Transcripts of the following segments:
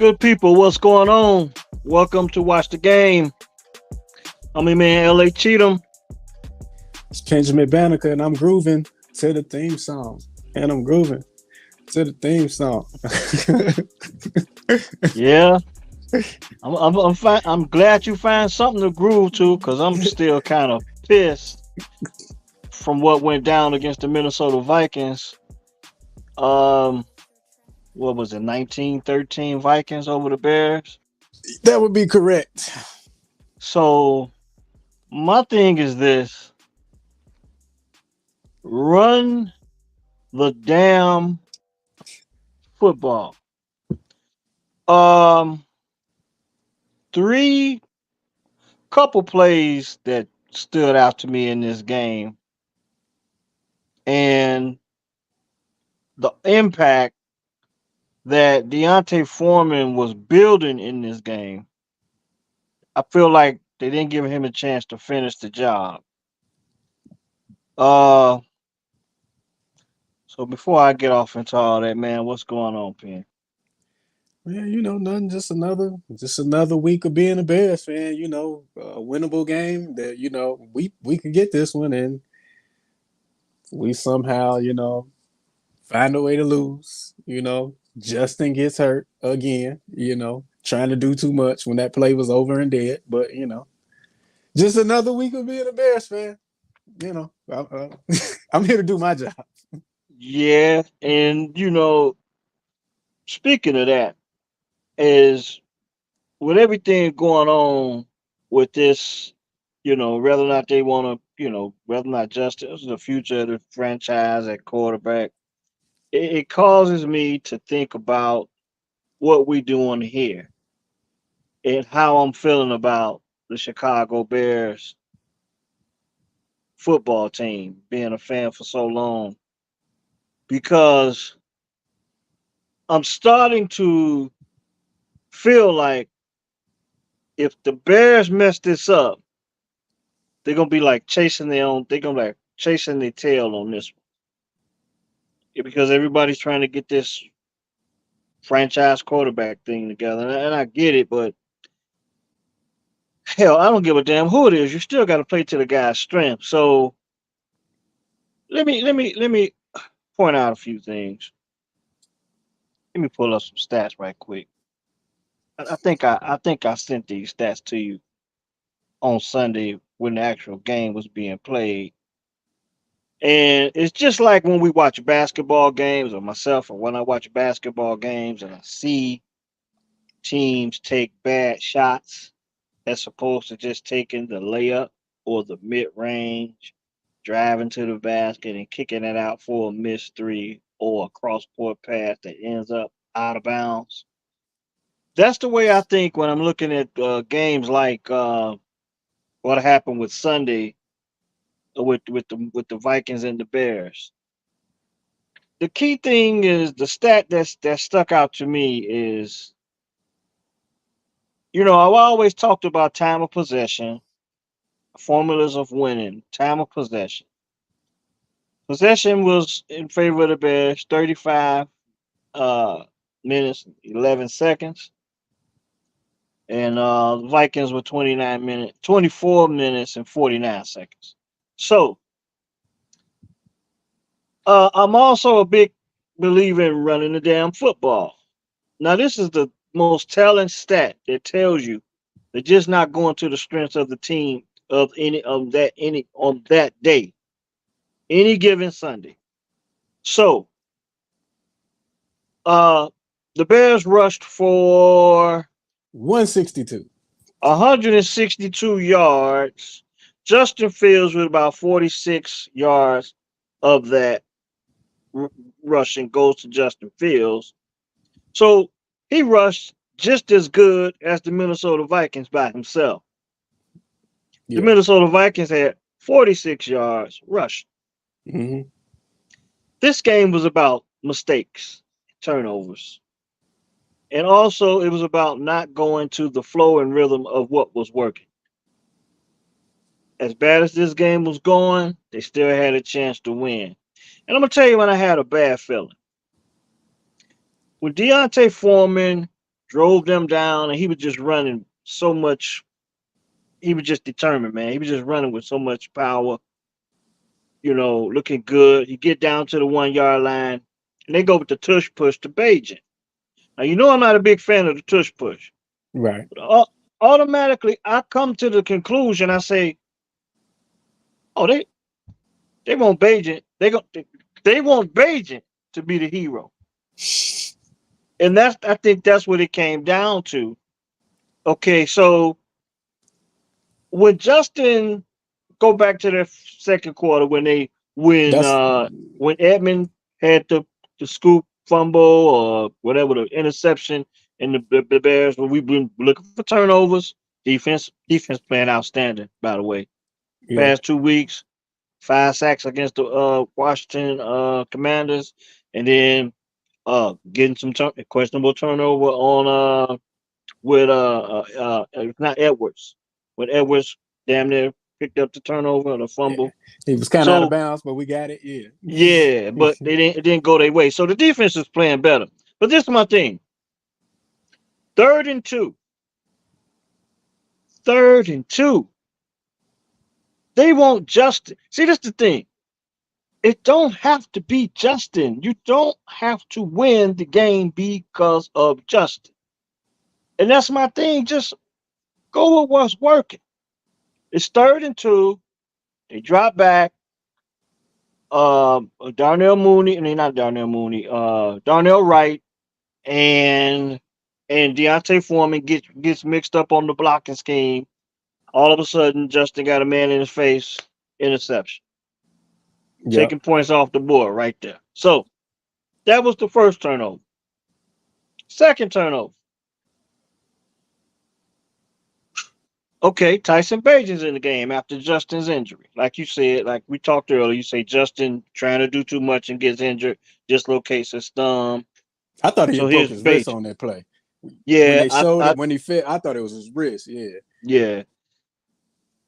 Good people, what's going on? Welcome to Watch the Game. I'm your man, LA Cheatham. It's Benjamin Banneker, and I'm grooving to the theme song. And I'm grooving to the theme song. Yeah, I'm glad you find something to groove to because I'm still kind of pissed from what went down against the Minnesota Vikings. Um, what was it, 1913 Vikings over the Bears? That would be correct. So, my thing is this: run the damn football. Um, three couple plays that stood out to me in this game and the impact that Deontay Foreman was building in this game. I feel like they didn't give him a chance to finish the job. Uh, so before I get off into all that, man, what's going on, Pen? Man, nothing. Just another week of being a Bears fan. A winnable game that we could get this one, and we somehow find a way to lose. Justin gets hurt again. Trying to do too much when that play was over and dead. But just another week of being a Bears fan. I'm here to do my job. Yeah, and speaking of that, is with everything going on with this, whether or not they want to, whether or not Justin is the future of the franchise at quarterback, it causes me to think about what we doing here and how I'm feeling about the Chicago Bears football team, being a fan for so long, because I'm starting to feel like if the Bears mess this up, they're gonna be like chasing their own. They're gonna be like chasing their tail on this one. Yeah, because everybody's trying to get this franchise quarterback thing together, and I get it, but hell, I don't give a damn who it is. You still got to play to the guy's strength. So let me point out a few things. Let me pull up some stats right quick. I think I sent these stats to you on Sunday when the actual game was being played. And it's just like when we watch basketball games, or myself, or when I watch basketball games and I see teams take bad shots as opposed to just taking the layup or the mid range, driving to the basket and kicking it out for a missed three or a cross court pass that ends up out of bounds. That's the way I think when I'm looking at games like what happened with Sunday with the Vikings and the Bears. The key thing is the stat that stuck out to me is, I've always talked about time of possession, formulas of winning, time of possession. Possession was in favor of the Bears, 35 uh, minutes, 11 seconds. And the Vikings were 24 minutes and 49 seconds. So I'm also a big believer in running the damn football. Now, this is the most telling stat that tells you they're just not going to the strengths of the team any on that day, any given Sunday. So uh the Bears rushed for 162. 162 yards. Justin Fields with about 46 yards of that r- rushing goes to Justin Fields. So he rushed just as good as the Minnesota Vikings by himself. The Yeah. Minnesota Vikings had 46 yards rushing. hmm This game was about mistakes, turnovers. And also, it was about not going to the flow and rhythm of what was working. As bad as this game was going, they still had a chance to win. And I'm going to tell you when I had a bad feeling. When Deontay Foreman drove them down, and he was just running so much. He was just determined, man. He was just running with so much power, looking good. You get down to the 1 yard line, and they go with the tush push to Bajan. Now, I'm not a big fan of the tush push. Right. But automatically, I come to the conclusion, I say, oh, they want Bajan. They want Bajan to be the hero. And I think that's what it came down to. Okay, so when Justin go back to the second quarter when they That's when Edmund had the scoop fumble or whatever, the interception, and the Bears, when we've been looking for turnovers, defense playing outstanding, by the way. yeah. Past 2 weeks, 5 sacks against the Washington Commanders, and then getting some questionable turnover on with not Edwards, when Edwards damn near picked up the turnover, the Yeah. fumble. He was kind of out of So bounds, but we got it. Yeah. yeah, but it didn't go their way. So the defense is playing better. But this is my thing: 3rd and 2, 3rd and 2. They want Justin. See, this is the thing. It don't have to be Justin. You don't have to win the game because of Justin. And that's my thing. Just go with what's working. It's 3rd and 2. They drop back. Darnell Mooney, and not Darnell Mooney, Darnell Wright and Deontay Foreman gets mixed up on the blocking scheme. All of a sudden, Justin got a man in his face, interception, Yep. taking points off the board right there. So that was the first turnover. Second turnover. Okay, Tyson Bajan's in the game after Justin's injury. Like you said, like we talked earlier, you say Justin trying to do too much and gets injured, dislocates his thumb. I thought he So had broke here's his wrist Bajan. on that play. When Yeah, they showed it, when he fit, I thought it was his wrist. Yeah. yeah.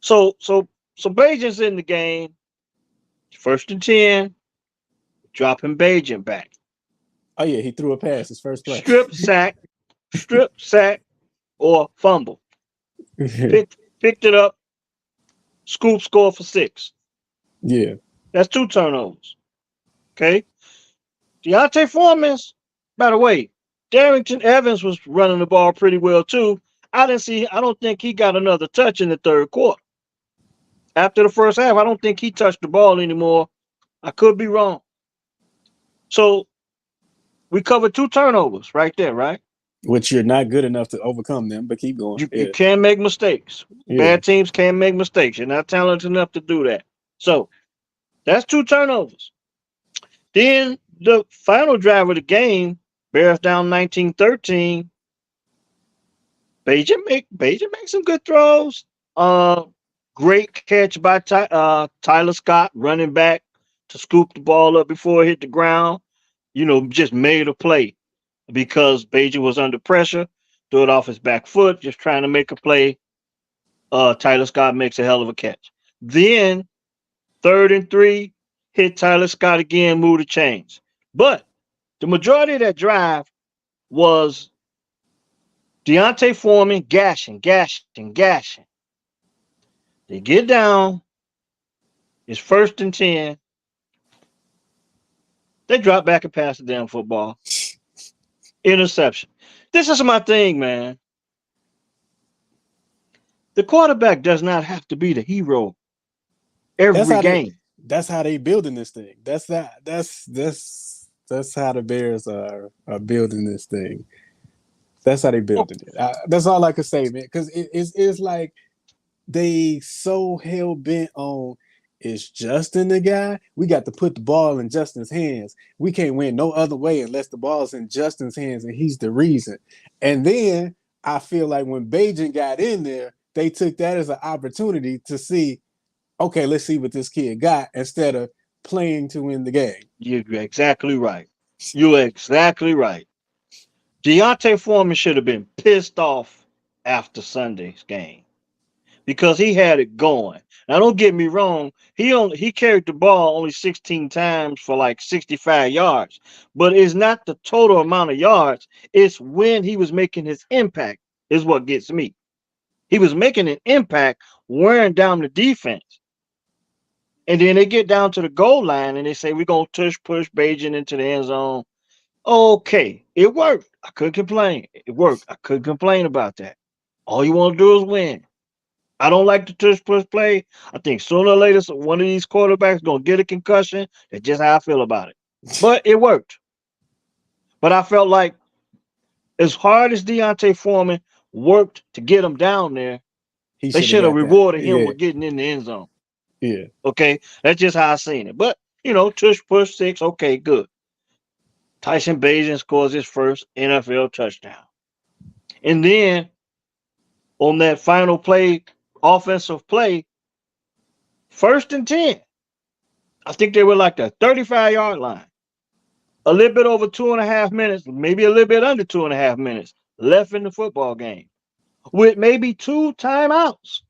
So Bajan's in the game. 1st and 10, dropping Bajan back. Oh yeah, he threw a pass his first play. Strip sack, strip sack, or fumble. Picked it up. Scoop score for 6. Yeah. That's 2 turnovers. Okay. Deontay Foreman's, by the way, Darrington Evans was running the ball pretty well too. I don't think he got another touch in the third quarter. After the first half, I don't think he touched the ball anymore. I could be wrong. So we covered 2 turnovers right there, right? Which you're not good enough to overcome them, but keep going. You Yeah. can make mistakes. Yeah. Bad teams can make mistakes. You're not talented enough to do that. So that's 2 turnovers. Then the final drive of the game, Bears down 19-13. Bajan make some good throws. Uh, Great catch by Tyler Scott, running back, to scoop the ball up before it hit the ground. Just made a play because Bajan was under pressure. Threw it off his back foot, just trying to make a play. Tyler Scott makes a hell of a catch. Then 3rd and 3, hit Tyler Scott again, move the chains. But the majority of that drive was Deontay Foreman gashing, gashing, gashing. They get down. It's 1st and 10. They drop back and pass the damn football. Interception. This is my thing, man. The quarterback does not have to be the hero That's every how they. game. That's how they building this thing. That's how the Bears are building this thing. That's how they Oh, building it. That's all I can say, man. Because it's like they so hell bent on is Justin the guy. We got to put the ball in Justin's hands. We can't win no other way unless the ball's in Justin's hands, and he's the reason. And then I feel like when Bajan got in there, they took that as an opportunity to see, okay, let's see what this kid got instead of playing to win the game. you're exactly right. You're exactly right. Deontay Foreman should have been pissed off after Sunday's game. because he had it going. Now, don't get me wrong. He carried the ball only 16 times for like 65 yards, but it's not the total amount of yards. It's when he was making his impact is what gets me. He was making an impact, wearing down the defense, and then they get down to the goal line and they say we're gonna tush push Beijing into the end zone. Okay, it worked. I couldn't complain. It worked. I couldn't complain about that. All you want to do is win. I don't like the tush push play. I think sooner or later one of these quarterbacks gonna get a concussion. That's just how I feel about it. But it worked. But I felt like as hard as Deontay Foreman worked to get him down there, He they should have should have got that. rewarded him Yeah, with getting in the end zone. yeah. Okay, that's just how I seen it. But tush push six. Okay, good. Tyson Bagent scores his first NFL touchdown, and then on that final play, offensive play, 1st and 10. I think they were like the 35-yard line. A little bit over 2.5 minutes, maybe a little bit under 2.5 minutes left in the football game, with maybe two timeouts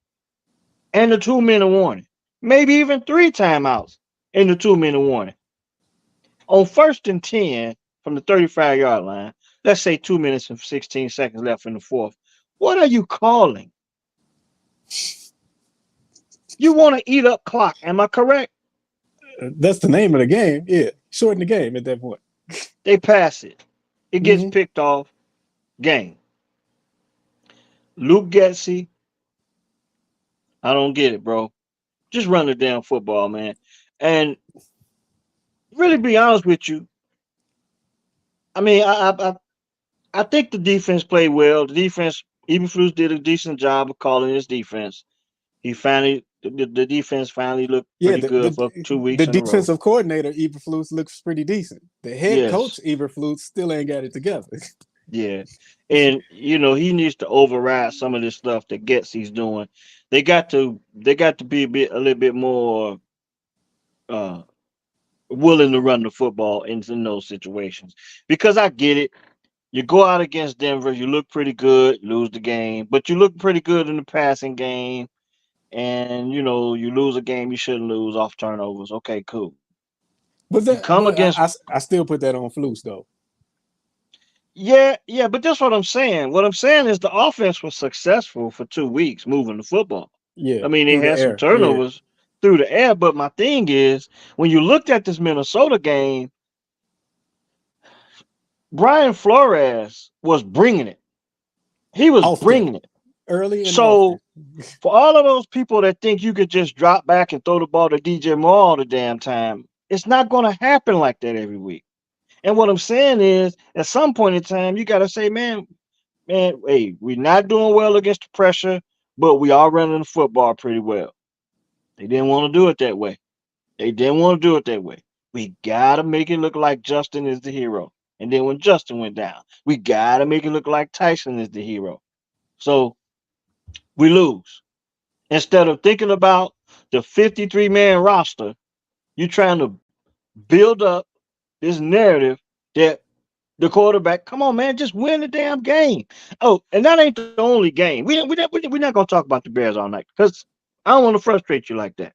and the 2-minute warning, maybe even three timeouts and the 2-minute warning. On 1st and 10 from the 35-yard line, let's say 2 minutes and 16 seconds left in the fourth. What are you calling? You want to eat up clock. Am I correct? That's the name of the game. Yeah, shorten the game at that point. They pass it. It gets Mm-hmm. picked off. Game. Luke Getsy, I don't get it, bro. Just run the damn football, man. And really be honest with you, I mean, I think the defense played well. The defense, Eberflus did a decent job of calling his defense. He finally, the defense finally looked Yeah, pretty the, good for the two the weeks in a row. defensive coordinator Eberflus looks pretty decent. The head coach Yes, Eberflus still ain't got it together. yeah, and he needs to override some of this stuff that Getsy's doing. They got to be a little bit more uh willing to run the football in those situations. Because I get it. You go out against Denver, you look pretty good, lose the game, but you look pretty good in the passing game. And you lose a game you shouldn't lose off turnovers. Okay, cool. But You that, come but against I still put that on Flus though. Yeah, yeah, but that's what I'm saying. What I'm saying is the offense was successful for 2 weeks moving the football. Yeah, I mean, they through the had some air. Yeah, turnovers through the air, but my thing is when you looked at this Minnesota game, Brian Flores was bringing it. He was often, bringing it. early and often. So for all of those people that think you could just drop back and throw the ball to DJ Moore all the damn time, it's not going to happen like that every week. And what I'm saying is, at some point in time, you got to say, man, hey, we're not doing well against the pressure, but we are running the football pretty well. They didn't want to do it that way. They didn't want to do it that way. We got to make it look like Justin is the hero. And then when Justin went down, we got to make it look like Tyson is the hero. So we lose. Instead of thinking about the 53-man roster, you're trying to build up this narrative that the quarterback, come on, man, just win the damn game. Oh, and that ain't the only game. We're not going to talk about the Bears all night because I don't want to frustrate you like that.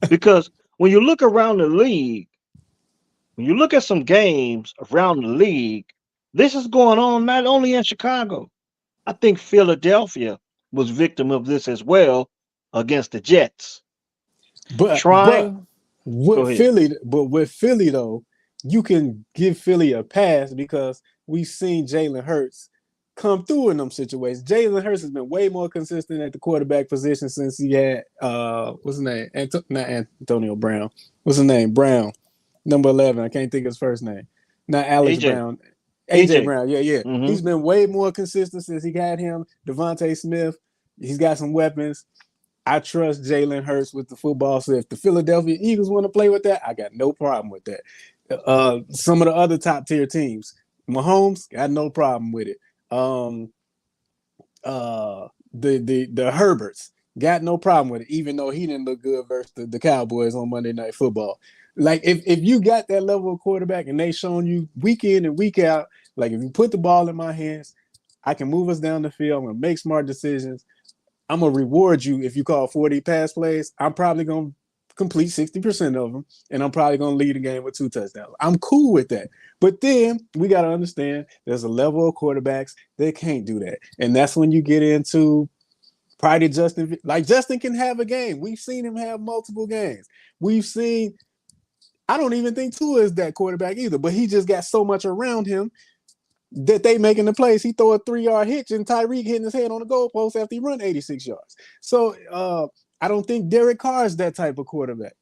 Because when you look around the league, when you look at some games around the league, this is going on not only in Chicago. I think Philadelphia was victim of this as well against the Jets. But Trying, go with ahead. Philly though, you can give Philly a pass because we've seen Jalen Hurts come through in them situations. Jalen Hurts has been way more consistent at the quarterback position since he had what's his name? Not Antonio Brown. What's his name? Brown. Number 11. I can't think of his first name. Not Alex AJ. Brown. AJ AJ. Brown. Yeah, yeah. Mm-hmm. He's been way more consistent since he got him. Devontae Smith. He's got some weapons. I trust Jalen Hurts with the football. So if the Philadelphia Eagles want to play with that, I got no problem with that. Some of the other top tier teams, Mahomes got no problem with it. Um, the Herberts got no problem with it, even though he didn't look good versus the Cowboys on Monday Night Football. Like if you got that level of quarterback and they showing you week in and week out, like if you put the ball in my hands, I can move us down the field. I'm gonna make smart decisions. I'm gonna reward you if you call 40 pass plays. I'm probably gonna complete 60% of them, and I'm probably gonna lead the game with 2 touchdowns. I'm cool with that. But then we gotta understand there's a level of quarterbacks that can't do that, and that's when you get into probably Justin. Like Justin can have a game. We've seen him have multiple games. We've seen. I don't even think Tua is that quarterback either, but he just got so much around him that they making the plays. He throw a 3 yard hitch and Tyreek hitting his head on the goalpost after he run 86 yards. So I don't think Derek Carr is that type of quarterback.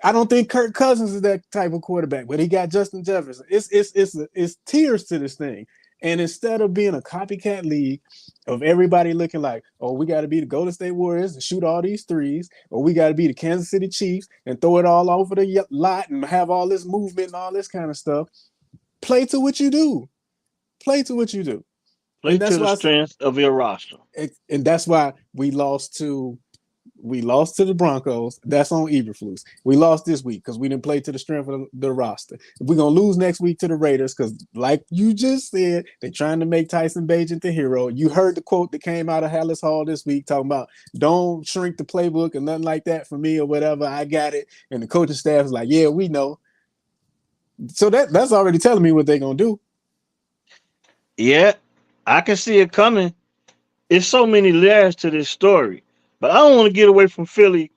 I don't think Kirk Cousins is that type of quarterback, but he got Justin Jefferson. It's tiers to this thing. And instead of being a copycat league of everybody looking like, oh, we got to be the Golden State Warriors and shoot all these threes, or we got to be the Kansas City Chiefs and throw it all over the lot and have all this movement and all this kind of stuff, play to what you do. Play to what you do. Play And to that's the why strength of your roster. and that's why we lost to the Broncos. That's on Eberflus. We lost this week because we didn't play to the strength of the roster. If we're gonna lose next week to the Raiders, because like you just said, they're trying to make Tyson Bagent the hero. You heard the quote that came out of Hallis Hall this week talking about don't shrink the playbook and nothing like that for me or whatever. I got it. And the coaching staff is like, yeah, we know. So that's already telling me what they're gonna do. Yeah, I can see it coming. It's so many layers to this story, but I don't want to get away from Philly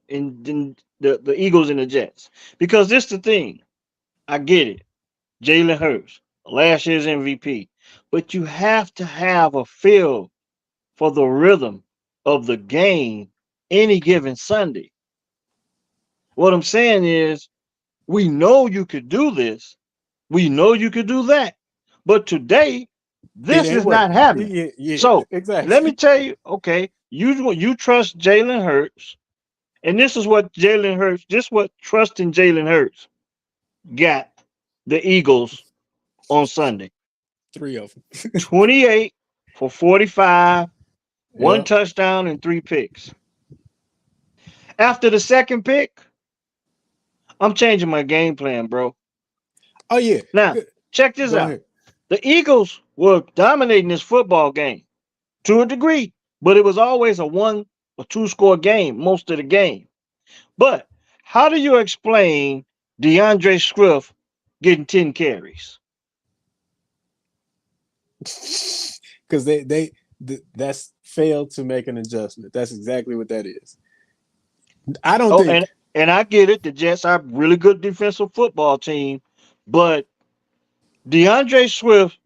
and the Eagles and the Jets because this the thing. I get it. Jalen Hurts, last year's MVP, but you have to have a feel for the rhythm of the game any given Sunday. What I'm saying is, we know you could do this. We know you could do that. But today, It this ain't is not working. happening. Yeah, yeah, So let me exactly. tell you, okay, you trust Jalen Hurts, and this is what Jalen Hurts, just what trusting Jalen Hurts got the Eagles on Sunday. Three of them. 28 for 45, one Yeah. touchdown and three picks. After the second pick, I'm changing my game plan, bro. Oh yeah. Now, check this Go out. ahead. The Eagles were dominating this football game to a degree, but it was always a one or two score game most of the game. But how do you explain DeAndre Swift getting 10 carries? Because that's failed to make an adjustment. That's exactly what that is. I don't Oh, think and I get it. The Jets are a really good defensive football team, but DeAndre Swift,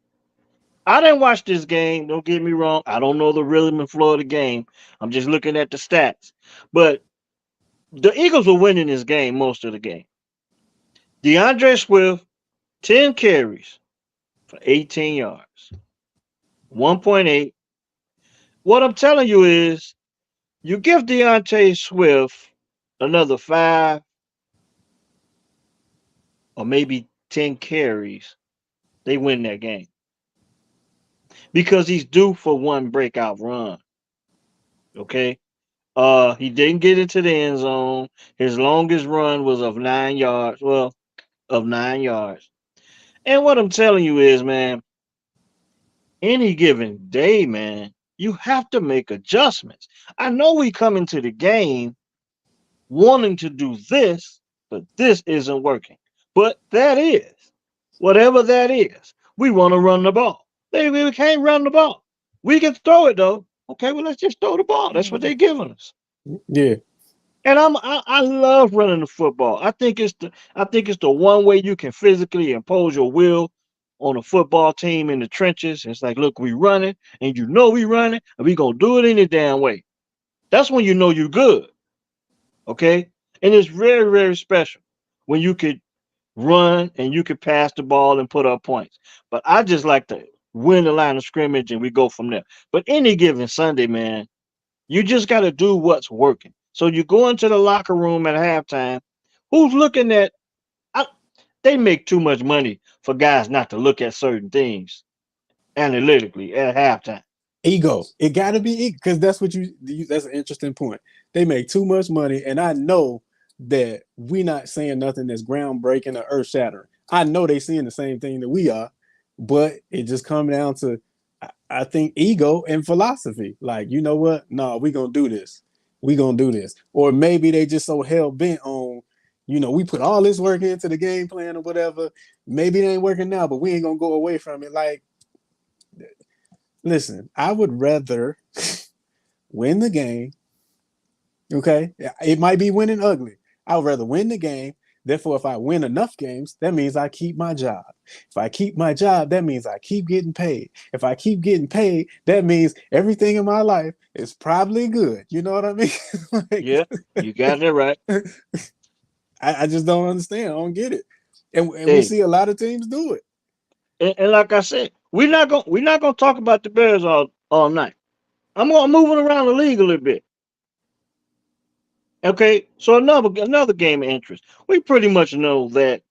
I didn't watch this game. Don't get me wrong. I don't know the rhythm and flow of the game. I'm just looking at the stats. But the Eagles were winning this game most of the game. DeAndre Swift, 10 carries for 18 yards, 1.8. What I'm telling you is, you give DeAndre Swift another 5 or maybe 10 carries, they win that game because he's due for one breakout run. Okay. He didn't get into the end zone. His longest run was of 9 yards. Well, of 9 yards. And what I'm telling you is, man, any given day, man, you have to make adjustments. I know we come into the game wanting to do this, but this isn't working. But that is, whatever that is, we want to run the ball. We can't run the ball. We can throw it though. Okay, well let's just throw the ball. That's what they're giving us. yeah. And I love running the football. I think it's the one way you can physically impose your will on a football team in the trenches. It's like, look, we running, and you know we running, and we gonna do it any damn way. That's when you know you're good. Okay, and it's very very special when you could run and you could pass the ball and put up points. But I just like to win the line of scrimmage and we go from there. But any given Sunday, man, you just got to do what's working. So you go into the locker room at halftime. Who's looking at? I, they make too much money for guys not to look at certain things analytically at halftime. Ego. It got to be ego because that's what you. That's an interesting point. They make too much money, and I know that we not saying nothing that's groundbreaking or earth shattering. I know they seeing the same thing that we are, but it just comes down to I think ego and philosophy. Like, you know what? No, we gonna do this. We gonna do this. Or maybe they just so hell bent on, we put all this work into the game plan or whatever. Maybe it ain't working now, but we ain't gonna go away from it. Like, listen, I would rather win the game. Okay, it might be winning ugly. I would rather win the game. Therefore, if I win enough games, that means I keep my job. If I keep my job, that means I keep getting paid. If I keep getting paid, that means everything in my life is probably good. You know what I mean? Like, Yeah, you got it right. I just don't understand. I don't get it. And we Hey, see a lot of teams do it. and like I said, we're not gonna talk about the Bears all night. I'm gonna moving around the league a little bit. Okay, so another game of interest. We pretty much know that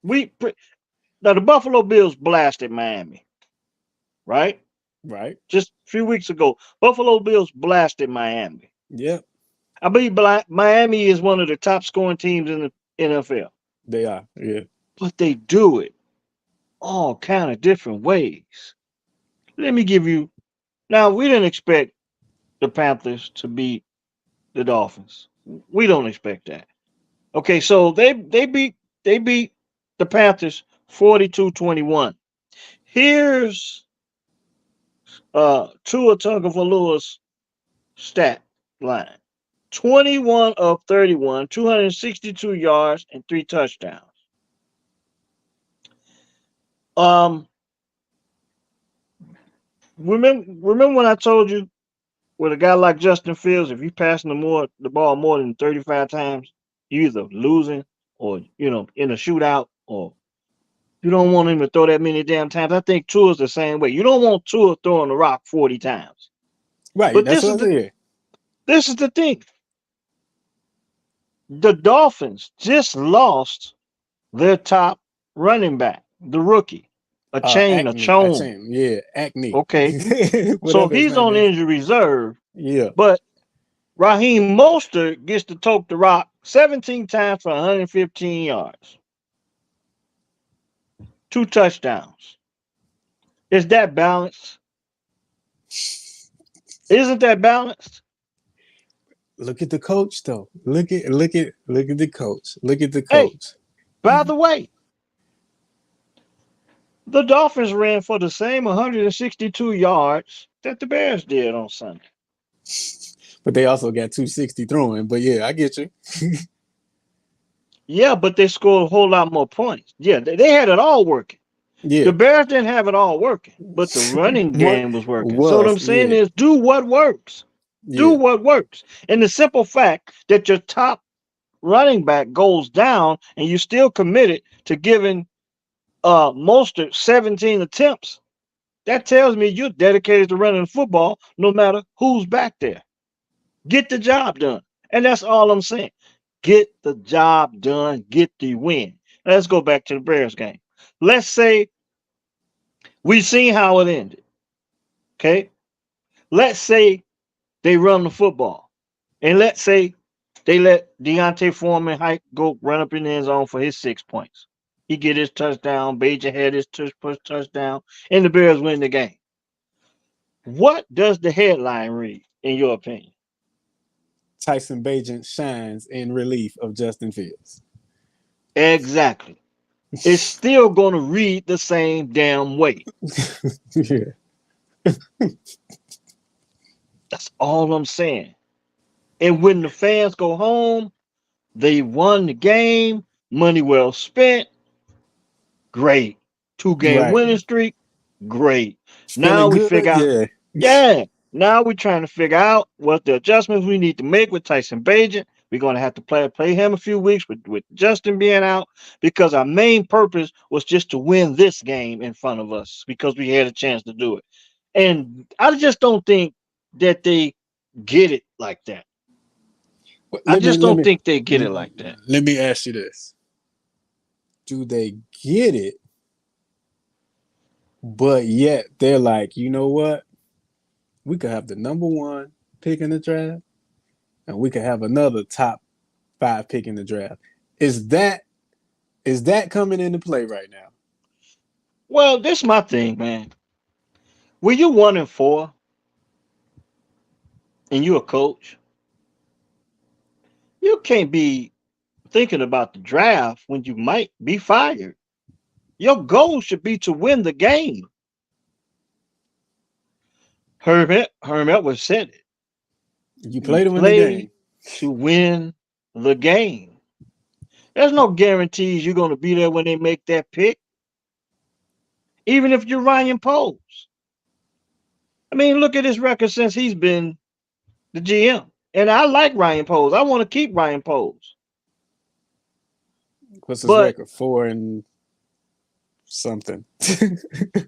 now the Buffalo Bills blasted Miami, right? Right? Just a few weeks ago, Buffalo Bills blasted Miami. Yep, I believe Miami is one of the top scoring teams in the NFL, they are. Yeah. but they do it all kind of different ways. Let me give you. Now we didn't expect the Panthers to beat the Dolphins. We don't expect that. Okay, so they beat the Panthers 42-21. Here's Tua Tagovailoa's stat line. 21 of 31, 262 yards and 3 touchdowns. Um remember when I told you with a guy like Justin Fields, if you passing the ball more than 35 times, you either losing or in a shootout, or you don't want him to throw that many damn times. I think Tua's the same way. You don't want Tua throwing the rock 40 times. Right. But That's this what is I the said. this is the thing. The Dolphins just lost their top running back, the rookie, a Acne. I Chone. changed. Yeah, acne. Okay, so Whatever his he's name on is. injury reserve, Yeah. but Raheem Mostert gets to tote the rock 17 times for 115 yards, 2 touchdowns. Is that balanced? Isn't that balanced? Look at the coach though. Look at the coach. Look at the Hey, coach. by the way, the Dolphins ran for the same 162 yards that the Bears did on Sunday. But they also got 260 throwing. But yeah, I get you. Yeah, but they scored a whole lot more points. Yeah, they had it all working. Yeah. The Bears didn't have it all working, but the running What game was working. So what I'm was, saying yeah. is do what works. Do Yeah. what works. And the simple fact that your top running back goes down and you're still committed to giving Mostert 17 attempts, that tells me you're dedicated to running the football no matter who's back there. Get the job done. And that's all I'm saying. Get the job done, get the win. Let's go back to the Bears game. Let's say we seen how it ended. Okay? Let's say they run the football. And let's say they let Deontay Foreman hike, go run up in the end zone for his 6 points. He get his touchdown. Bajan had his push touchdown, and the Bears win the game. What does the headline read, in your opinion? Tyson Bagent shines in relief of Justin Fields. Exactly. It's still going to read the same damn way. Yeah. That's all I'm saying. And when the fans go home, they won the game, money well spent, great. 2 game Right. winning streak, great. Now Feeling we good? figure out, Yeah. yeah, now we're trying to figure out what the adjustments we need to make with Tyson Bagent. We're going to have to play him a few weeks with Justin being out, because our main purpose was just to win this game in front of us because we had a chance to do it. And I just don't think that they get it like that. Well, I let me just let don't me think they get it like that. let me ask you this. Do they get it, but yet they're like, you know what? We could have the number one pick in the draft, and we could have another top five pick in the draft. Is that coming into play right now? Well, this is my thing, man. When you 1-4 and you're a coach, you can't be thinking about the draft when you might be fired. Your goal should be to win the game. Herm Edwards said it. You You play to win the play game. to win the game. There's no guarantees you're going to be there when they make that pick, even if you're Ryan Poles. I mean, look at his record since he's been the GM. And I like Ryan Poles. I want to keep Ryan Poles. What's his But, record? 4 and something.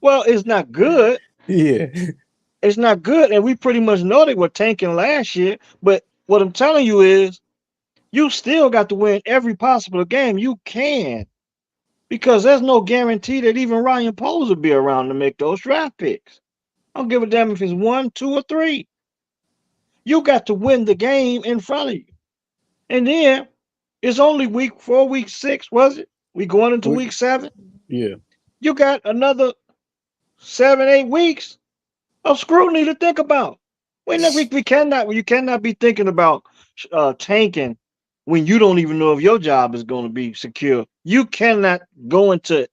well, it's not good. Yeah. It's not good. And we pretty much know they were tanking last year. But what I'm telling you is, you still got to win every possible game you can because there's no guarantee that even Ryan Poles will be around to make those draft picks. I don't give a damn if it's one, two, or three. You got to win the game in front of you. And then it's only week 4, week 6, was it? We going into week 7. Yeah. You got another 7, 8 weeks of scrutiny to think about. We cannot you cannot be thinking about tanking when you don't even know if your job is going to be secure. You cannot go into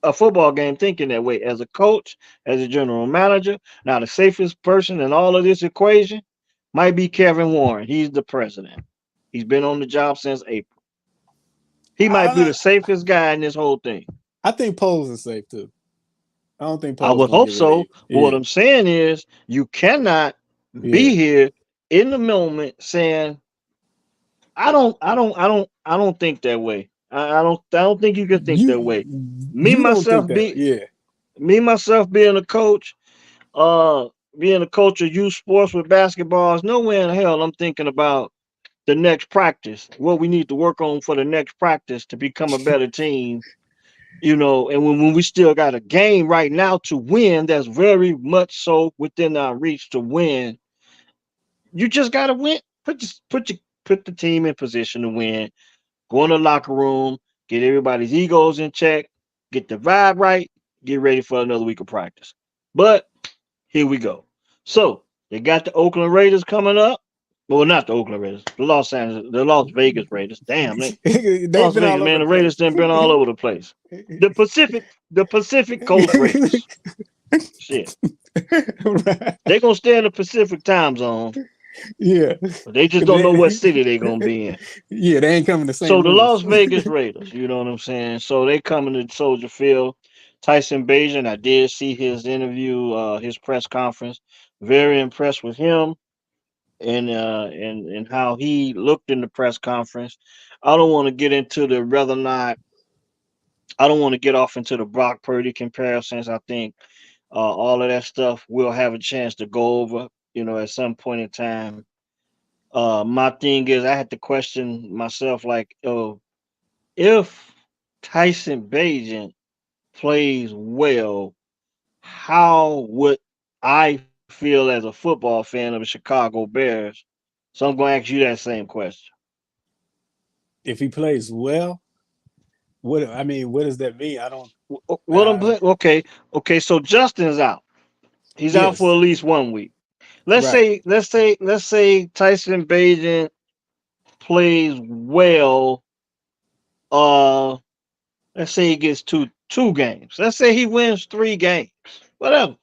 a football game thinking that way as a coach, as a general manager. Now, the safest person in all of this equation might be Kevin Warren. He's the president. He's been on the job since April. He might be I the safest guy in this whole thing. I think Poles is safe too. I don't think I Poles would gonna hope get so. relieved. But what Yeah. I'm saying is, you cannot Yeah. be here in the moment saying, I don't think that way. I don't think you can think that You way. Me you don't think myself that? be Yeah. me myself being a coach, uh, being a coach of youth sports with basketball is nowhere in hell I'm thinking about the next practice, what we need to work on for the next practice to become a better team. And when we still got a game right now to win, that's very much so within our reach to win. You just gotta win. Put the team in position to win. Go in the locker room, get everybody's egos in check, get the vibe right, get ready for another week of practice. But here we go. So they got the Oakland Raiders coming up. Well, not the Oakland Raiders, the Las Vegas Raiders. Damn, They've Las been Vegas, all over man, the the Raiders place. done been all over the place. The Pacific Coast Raiders. Shit, Right. they gonna stay in the Pacific time zone, Yeah. but they just don't know what They- city they gonna be in. yeah, they ain't coming to St. So the Louis. Las Vegas Raiders, you know what I'm saying? So they coming to Soldier Field. Tyson Bagent, I did see his interview, his press conference. Very impressed with him and how he looked in the press conference. I don't want to get into the whether or not I don't want to get off into the Brock Purdy comparisons. I think all of that stuff we'll have a chance to go over, at some point in time. My thing is, I had to question myself, like, oh, if Tyson Bagent plays well, how would I feel as a football fan of the Chicago Bears? So I'm going to ask you that same question. If he plays well, what does that mean? I don't. What I'm okay, okay. So Justin's out. He's out for Yes. at least one week. Right. Let's say Tyson Bagent plays well. Uh, let's say he gets two games. Let's say he wins 3 games. Whatever.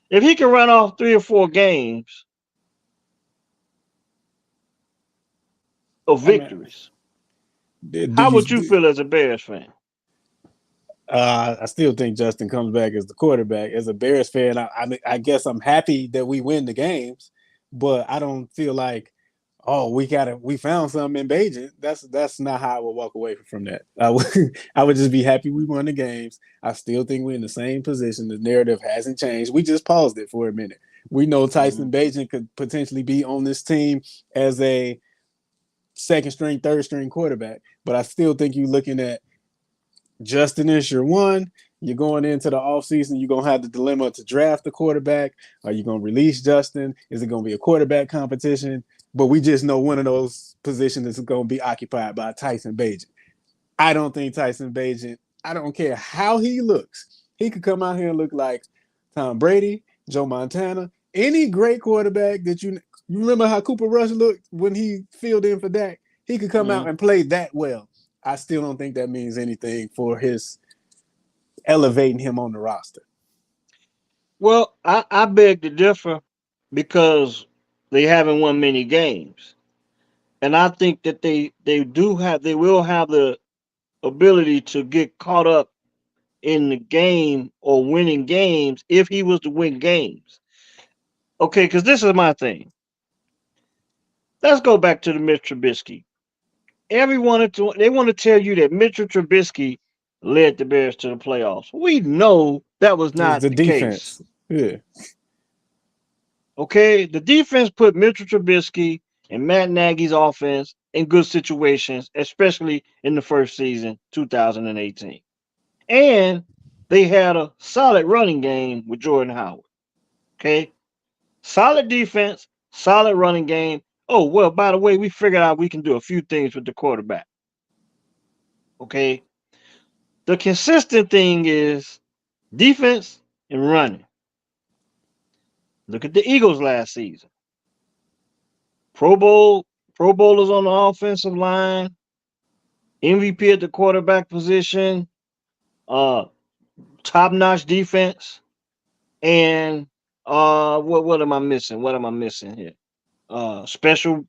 If he can run off 3 or 4 games of I mean, victories, do how you? would you feel as a Bears fan? I still think Justin comes back as the quarterback. As a Bears fan, I guess I'm happy that we win the games, but I don't feel like, oh, we found something in Beijing. That's not how I would walk away from that. I would just be happy we won the games. I still think we're in the same position. The narrative hasn't changed. We just paused it for a minute. We know Hmm. Tyson Beijing could potentially be on this team as a second string, third string quarterback, but I still think you're looking at Justin is your one. You're going into the offseason, you're going to have the dilemma to draft the quarterback. Are you going to release Justin? Is it going to be a quarterback competition? But we just know one of those positions is going to be occupied by Tyson Bagent. I don't think Tyson Bagent, I don't care how he looks. He could come out here and look like Tom Brady, Joe Montana, any great quarterback that you remember how Cooper Rush looked when he filled in for Dak? He could come out Mhm. and play that well. I still don't think that means anything for his elevating him on the roster. Well, I beg to differ because they haven't won many games. And I think that they will have the ability to get caught up in the game or winning games if he was to win games. Okay, because this is my thing. Let's go back to the Mitch Trubisky. They want to tell you that Mitchell Trubisky led the Bears to the playoffs. We know that was It's not the the case. defense. Yeah. Okay, the defense put Mitchell Trubisky and Matt Nagy's offense in good situations, especially in the first season, 2018. And they had a solid running game with Jordan Howard. Okay, solid defense, solid running game. Oh well, by the way, we figured out we can do a few things with the quarterback. Okay, the consistent thing is defense and running. Look at the Eagles last season. Pro Bowl, Pro Bowlers on the offensive line, MVP at the quarterback position, uh, top notch defense, and what am I missing? What am I missing here? Special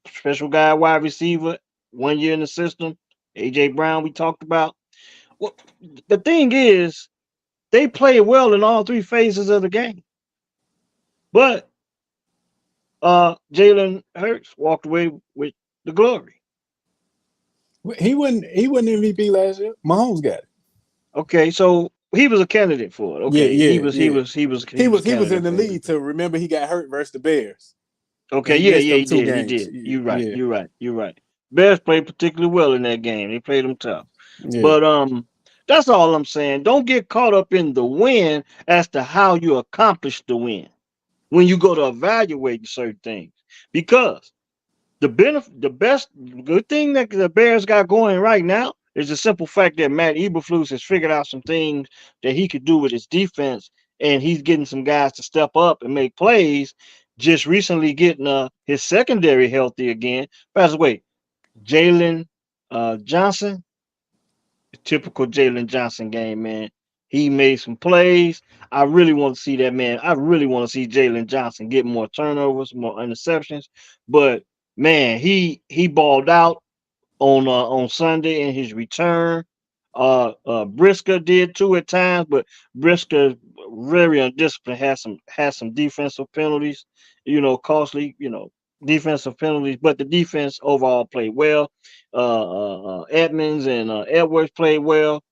guy wide receiver, 1 year in the system. AJ Brown we talked about. Well, the thing is, they played well in all three phases of the game, but Jalen Hurts walked away with the glory. He wasn't MVP last year. Mahomes got it. Okay, so he was a candidate for it. Yeah, Okay, he yeah, was he yeah. was he was he He was a was he was in candidate the for lead MVP. to remember he got hurt versus the Bears. And Okay, he yeah, missed yeah, them he two did, he games. did. You're right, Yeah, you're right, you're right. Bears played particularly well in that game. They played them tough, yeah. but that's all I'm saying. Don't get caught up in the win as to how you accomplish the win when you go to evaluate certain things, because the best good thing that the Bears got going right now is the simple fact that Matt Eberflus has figured out some things that he could do with his defense, and he's getting some guys to step up and make plays. Just recently getting his secondary healthy again. By the way, Jalen Johnson, typical Jalen Johnson game, man. He made some plays. I really want to see that man. I really want to see Jalen Johnson get more turnovers, more interceptions. But man, he balled out on Sunday in his return. Brisker did too at times, but Brisker very undisciplined. Had some defensive penalties, costly, defensive penalties. But the defense overall played well. Edmonds and Edwards played well.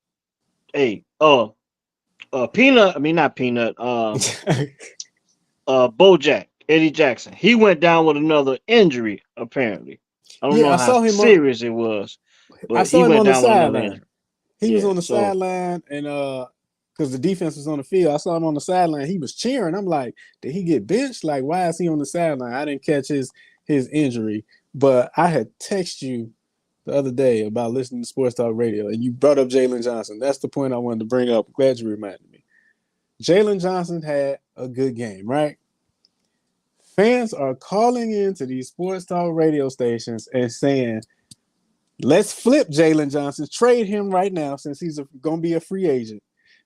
Hey, Peanut. I mean not Peanut. Bojack Eddie Jackson. He went down with another injury apparently. I don't Yeah, know I how saw him on serious it was, I but he saw him went on the down with another sideline. injury. He was Yeah. on the So sideline and because the defense was on the field. I saw him on the sideline. He was cheering. I'm like, did he get benched? Like, why is he on the sideline? I didn't catch his injury. But I had texted you the other day about listening to Sports Talk Radio, and you brought up Jalen Johnson. That's the point I wanted to bring up. I'm glad you reminded me. Jalen Johnson had a good game, right? Fans are calling into these Sports Talk radio stations and saying, let's flip Jalen Johnson, trade him right now since he's going to be a free agent.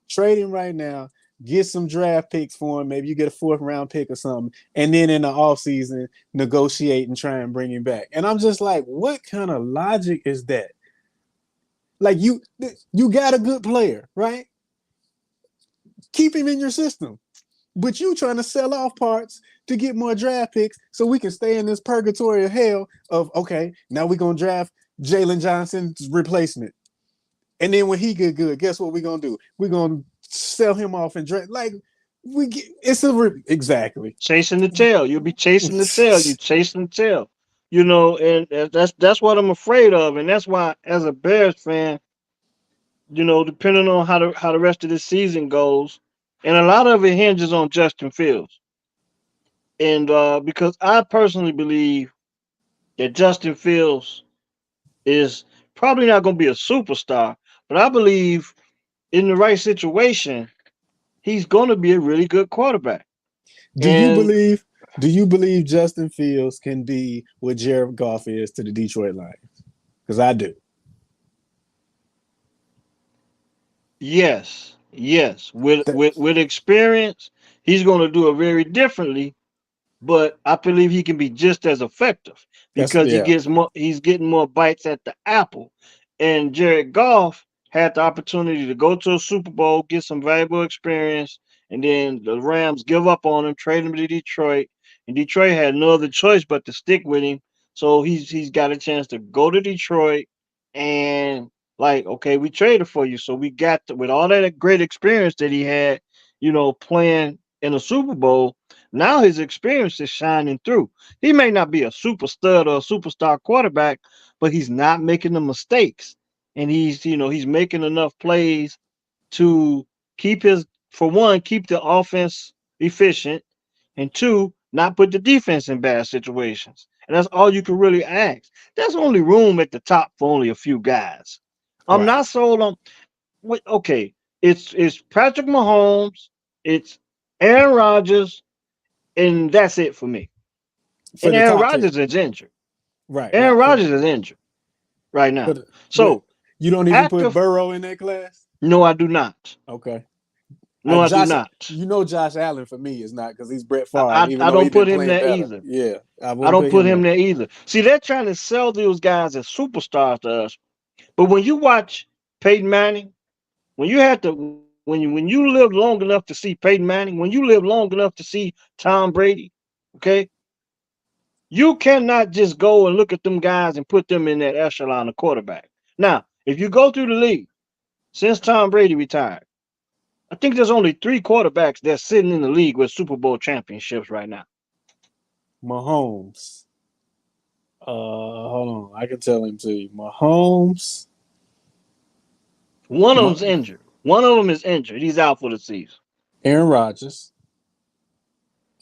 Trade him right now, get some draft picks for him. Maybe you get a fourth round pick or something. And then in the offseason, negotiate and try and bring him back. And I'm just like, what kind of logic is that? Like you got a good player, right? Keep him in your system. But you trying to sell off parts to get more draft picks so we can stay in this purgatory of hell of, okay, now we're going to draft Jalen Johnson's replacement. And then when he get good, guess what we're going to do? We're going to sell him off and draft. Like, exactly. chasing the tail. You'll be chasing the tail. You chasing the tail. And that's what I'm afraid of, and that's why, as a Bears fan, depending on how the rest of the season goes, and a lot of it hinges on Justin Fields, and because I personally believe that Justin Fields is probably not going to be a superstar, but I believe in the right situation he's going to be a really good quarterback. Do you And believe? Do you believe Justin Fields can be what Jared Goff is to the Detroit Lions? Because I do. yes, yes, That, with experience, he's going to do it very differently, but I believe he can be just as effective that's because yeah. he's getting more bites at the apple. And Jared Goff had the opportunity to go to a Super Bowl, get some valuable experience, and then the Rams give up on him, trade him to Detroit, and Detroit had no other choice but to stick with him. So he's got a chance to go to Detroit and like, okay, we traded for you, so we got with all that great experience that he had, playing in a Super Bowl. Now his experience is shining through. He may not be a super stud or a superstar quarterback, but he's not making the mistakes. And he's making enough plays to keep for one, keep the offense efficient, and two, not put the defense in bad situations. And that's all you can really ask. There's only room at the top for only a few guys. I'm Right. not sold on. Okay, it's Patrick Mahomes, it's Aaron Rodgers, and that's it for me. For And the Aaron top ten. Rodgers is injured. Right. Aaron Right. Rodgers is injured right For now. the what? So You don't even after, put Burrow in that class. no, I do not. Okay. No, I do Josh, not. you know Josh Allen for me is not because he's Brett Favre, even I though don't he's been put him playing there better. either. Yeah, I I wouldn't don't put put him him there. there either. See, they're trying to sell those guys as superstars to us. But when you watch Peyton Manning, when you had to when you lived long enough to see Peyton Manning, when you lived long enough to see Tom Brady, okay, you cannot just go and look at them guys and put them in that echelon of quarterback. Now, if you go through the league since Tom Brady retired, I think there's only three quarterbacks that's sitting in the league with Super Bowl championships right now. Mahomes. Hold on, I can tell him to you. Mahomes. One of Ma- them's injured. One of them is injured. He's out for the season. Aaron Rodgers.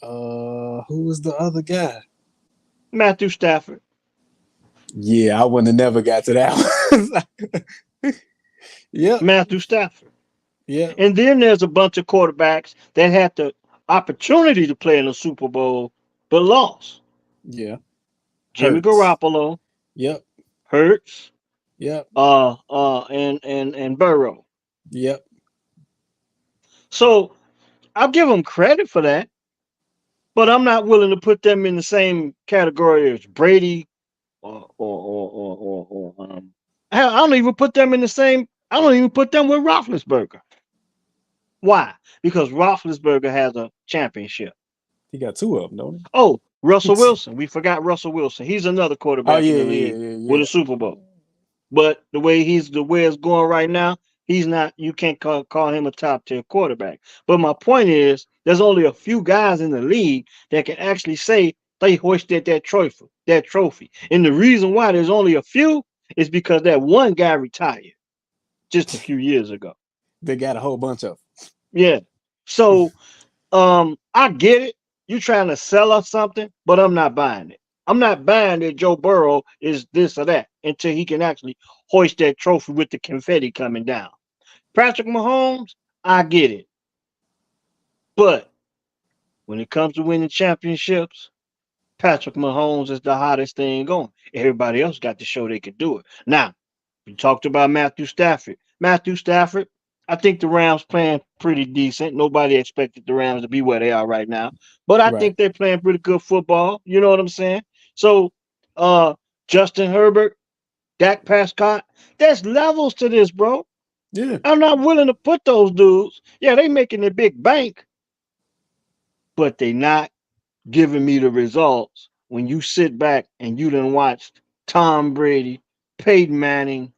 Who was the other guy? Matthew Stafford. Yeah, I wouldn't have never got to that one. Yep, Matthew Stafford. yep, And then there's a bunch of quarterbacks that had the opportunity to play in the Super Bowl but lost. yeah. Jimmy Hurts. Garoppolo, Yep, Hurts, yep, and Burrow. yep. So I'll give them credit for that, but I'm not willing to put them in the same category as Brady or hell, I don't even put them in the same. I don't even put them with Roethlisberger. Why? Because Roethlisberger has a championship. He got two of them, don't Oh, he? Russell Wilson. We forgot Russell Wilson. He's another Oh quarterback in yeah, the yeah, league yeah, with yeah. a Super Bowl. But the way it's going right now, he's not. You can't call him a top tier quarterback. But my point is, there's only a few guys in the league that can actually say they hoisted that trophy. That trophy. And the reason why there's only a few is because that one guy retired just a few years ago. They got a whole bunch of. Yeah. So I get it. You trying to sell us something, but I'm not buying it. I'm not buying that Joe Burrow is this or that until he can actually hoist that trophy with the confetti coming down. Patrick Mahomes, I get it. But when it comes to winning championships, Patrick Mahomes is the hottest thing going. Everybody else got to show they could do it. Now, we talked about Matthew Stafford. Matthew Stafford, I think the Rams playing pretty decent. Nobody expected the Rams to be where they are right now, but I Right. think they're playing pretty good football. You know what I'm saying? So, uh, Justin Herbert, Dak Prescott, there's levels to this, bro. Yeah. I'm not willing to put those dudes. Yeah, they making a big bank, but they not giving me the results when you sit back and you done watched Tom Brady, Peyton Manning,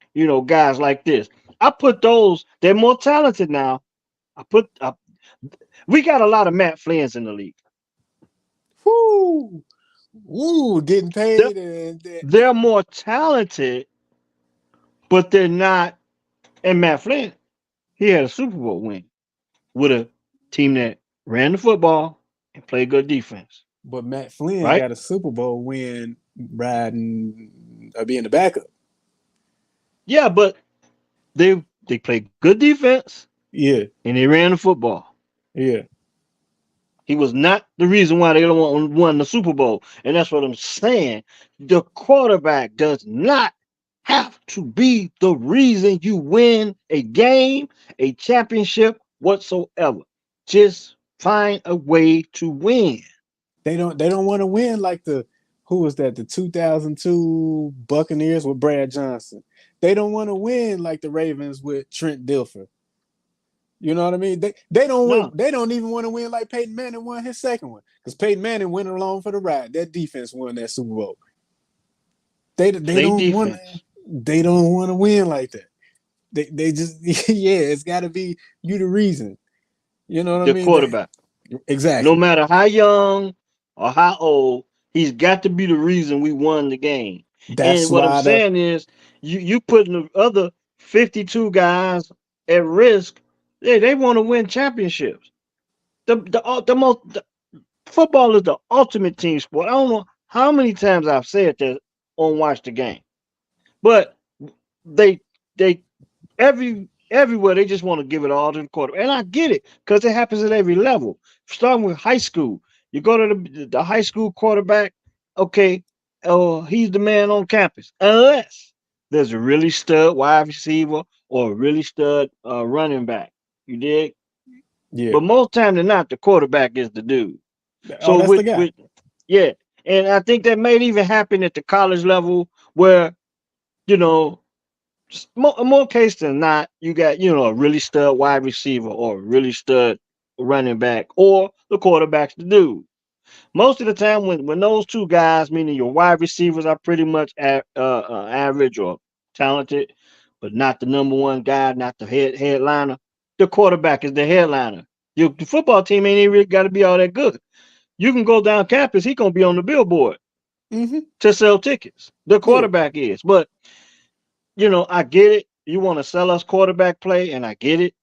guys like this. I put those, they're more talented now. We got a lot of Matt Flynn's in the league. Woo, woo, getting They're, paid and that. they're more talented, but they're not. And Matt Flynn, he had a Super Bowl win with a team that ran the football and played good defense, But Matt Flynn right? got a Super Bowl win riding being the backup. Yeah, but they played good defense Yeah, and they ran the football. Yeah. He was not the reason why they don't won the Super Bowl. And that's what I'm saying. The quarterback does not have to be the reason you win a game, a championship, whatsoever. Just find a way to win. They don't want to win like the who was that, the 2002 Buccaneers with Brad Johnson. They don't want to win like the Ravens with Trent Dilfer. You know what I mean? No, They don't even want to win like Peyton Manning won his second one, because Peyton Manning went along for the ride. That defense won that Super Bowl. They play don't want defense. they don't want to win like that. They just yeah, it's got to be you the reason. You know what I The mean? quarterback. No Exactly. matter how young or how old, he's got to be the reason we won the game. That's And what I'm why the saying is, you putting the other 52 guys at risk. They want to win championships. The football is the ultimate team sport. I don't know how many times I've said that on Watch the Game, but they they everywhere they just want to give it all to the quarterback, and I get it because it happens at every level. Starting with high school, you go to the high school quarterback. Okay, oh, he's the man on campus, unless there's a really stud wide receiver or a really stud running back. You dig? yeah. But most time than not, the quarterback is the dude. Oh, So that's the guy. with yeah, and I think that may even happen at the college level where you know more case than not, you got a really stud wide receiver or a really stud running back, or the quarterback's the dude. Most of the time, when those two guys, meaning your wide receivers, are pretty much average or talented, but not the number one guy, not the headliner. The quarterback is the headliner. The football team ain't even really got to be all that good. You can go down campus, he gonna be on the billboard Hmm. to sell tickets. The Yeah. quarterback is, but I get it. You want to sell us quarterback play, and I get it,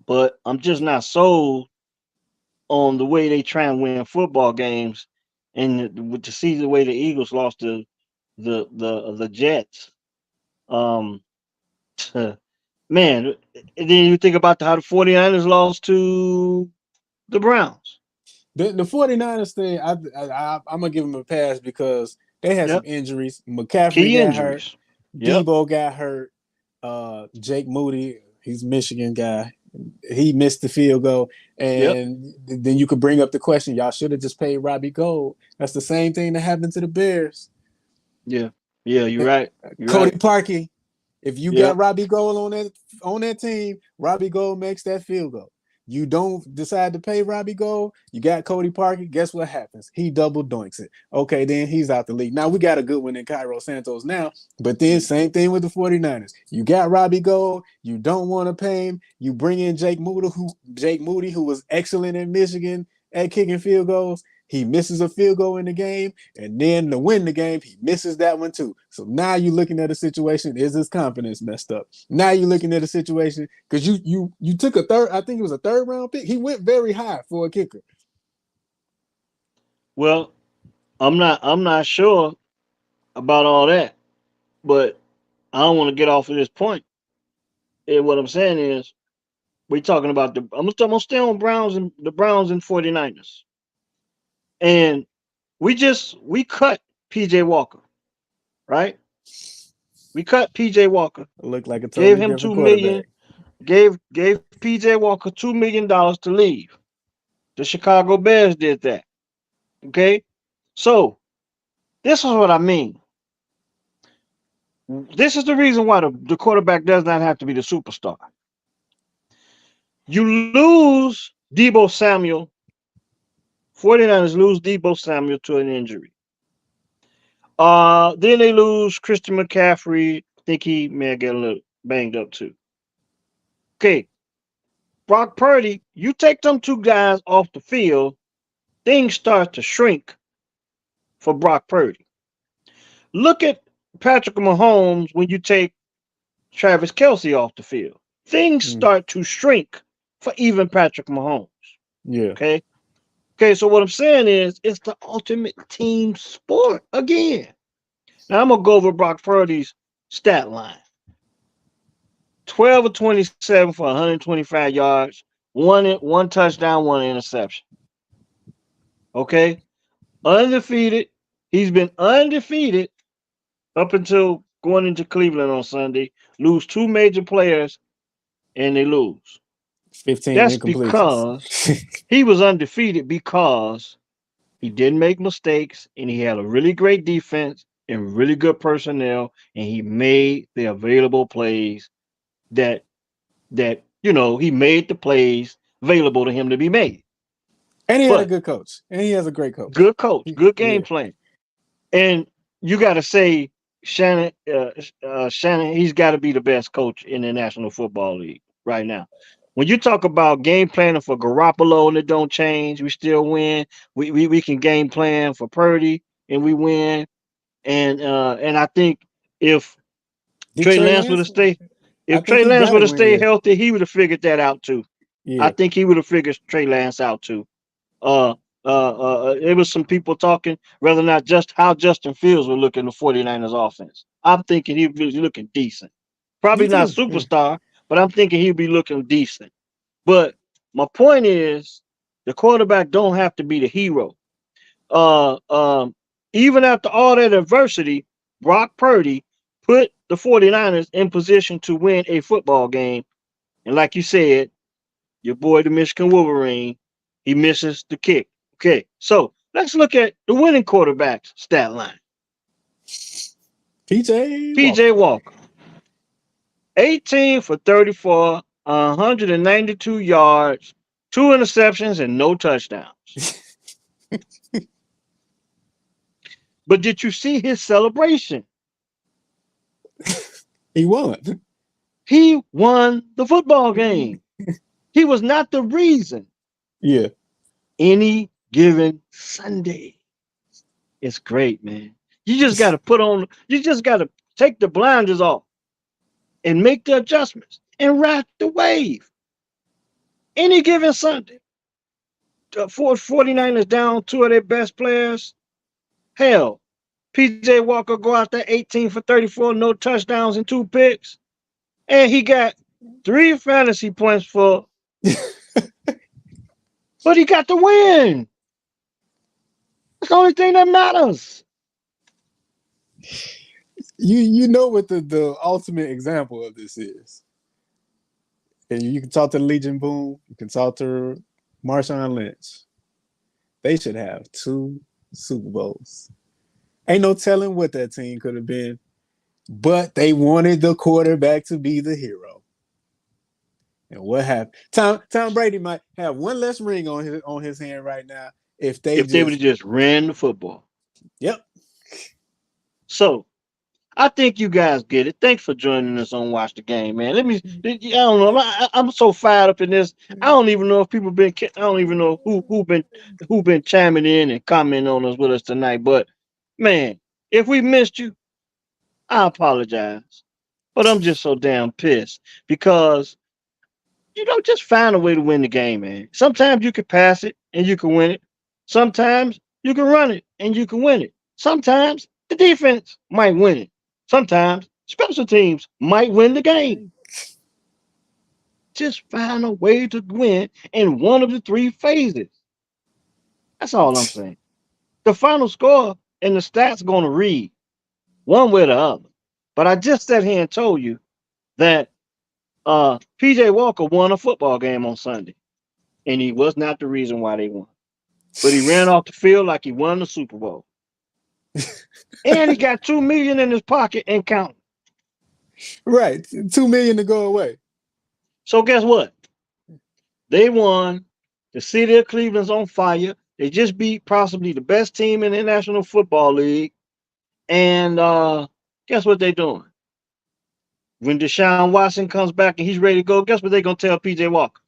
but I'm just not sold on the way they try and win football games, and to see the way the Eagles lost to the Jets. Um, man, and then you think about how the 49ers lost to the Browns. The 49ers thing, I'm gonna give them a pass because they had some Yep, injuries. McCaffrey key got hurt, injuries. Yep, Debo got hurt, Jake Moody, he's a Michigan guy. He missed the field goal, yep, and then you could bring up the question: y'all should have just paid Robbie Gold. That's the same thing that happened to the Bears. yeah, yeah. You're right. You're right. Cody Parkey, if you got Yep. Robbie Gold on that team, Robbie Gold makes that field goal. You don't decide to pay Robbie Gold, you got Cody Parkey. Guess what happens? He double doinks it. Okay, then he's out the league. Now we got a good one in Cairo Santos now, but then same thing with the 49ers. You got Robbie Gold, you don't want to pay him. You bring in Jake Moody, who was excellent in Michigan at kicking field goals. He misses a field goal in the game, and then to win the game, he misses that one too. So now you're looking at a situation: is his confidence messed up? Now you're looking at a situation because you took a third. I think it was a third round pick. He went very high for a kicker. Well, I'm not sure about all that, but I don't want to get off of this point. And what I'm saying is, we're talking about I'm gonna stay on Browns and the Browns and 49ers. And we cut PJ Walker, right? We cut PJ Walker, It looked like a gave totally him different 2 million, quarterback. gave PJ Walker $2 million to leave. The Chicago Bears did that. Okay? So this is what I mean. This is the reason why the quarterback does not have to be the superstar. You lose Debo Samuel. 49ers lose Debo Samuel to an injury. Then they lose Christian McCaffrey. I think he may get a little banged up too. Okay, Brock Purdy, you take them two guys off the field, things start to shrink for Brock Purdy. Look at Patrick Mahomes when you take Travis Kelsey off the field. Things Mm, start to shrink for even Patrick Mahomes. yeah. Okay. Okay, so what I'm saying is it's the ultimate team sport again. Now I'm gonna go over Brock Purdy's stat line. 12 of 27 for 125 yards, one touchdown, one interception. Okay, undefeated. He's been undefeated up until going into Cleveland on Sunday. Lose two major players and they lose. 15 That's incompletions. because he was undefeated because he didn't make mistakes and he had a really great defense and really good personnel and he made the available plays that he made the plays available to him to be made. And he had a But good coach. And he has a great coach. good coach, good game Yeah. plan. And you got to say Shannon, he's got to be the best coach in the National Football League right now. When you talk about game planning for Garoppolo and it don't change, we still win. We can game plan for Purdy and we win. And I think if Did Trey Trey Lance would Lance? have stayed, I if think Trey he Lance got would it have when stayed yeah. healthy, he would have figured that out too. I Yeah. think he would have figured Trey Lance out too. Uh, it was some people talking whether or not just how Justin Fields would look in the 49ers offense. I'm thinking he'd be looking decent. Me Probably not too. Yeah. superstar, but I'm thinking he'd be looking decent. But my point is the quarterback don't have to be the hero. Uh, um, Even after all that adversity, Brock Purdy put the 49ers in position to win a football game. And like you said, your boy, the Michigan Wolverine, he misses the kick. Okay, so let's look at the winning quarterback's stat line. PJ PJ Walker. Walker, 18 for 34, 192 yards, two interceptions, and no touchdowns. But did you see his celebration? He won. He won the football game. He was not the reason. Yeah. Any given Sunday. It's great, man. You just got to take the blinders off and make the adjustments and ride the wave. Any given Sunday, the 49ers down two of their best players. Hell, PJ Walker go out there 18 for 34, no touchdowns and two picks. And he got three fantasy points but he got the win. That's the only thing that matters. You know what the ultimate example of this is. And you can talk to Legion Boom, you can talk to Marshawn Lynch. They should have two Super Bowls. Ain't no telling what that team could have been, but they wanted the quarterback to be the hero. And what happened? Tom Brady might have one less ring on his hand right now if they If they would just have just ran the football. yep. So I think you guys get it. Thanks for joining us on Watch the Game, man. I don't know. I'm so fired up in this. I don't even know if people been. I don't even know who been chiming in and commenting on us with us tonight. But man, if we missed you, I apologize. But I'm just so damn pissed because just find a way to win the game, man. Sometimes you can pass it and you can win it. Sometimes you can run it and you can win it. Sometimes the defense might win it. Sometimes special teams might win the game. Just find a way to win in one of the three phases. That's all I'm saying. The final score and the stats going to read one way or the other. But I just sat here and told you that PJ Walker won a football game on Sunday, and he was not the reason why they won. But he ran off the field like he won the Super Bowl. And he got 2 million in his pocket and counting. Right. 2 million to go away. So guess what? They won. The city of Cleveland's on fire. They just beat possibly the best team in the National Football League. And guess what they're doing? When Deshaun Watson comes back and he's ready to go, guess what they're gonna tell PJ Walker?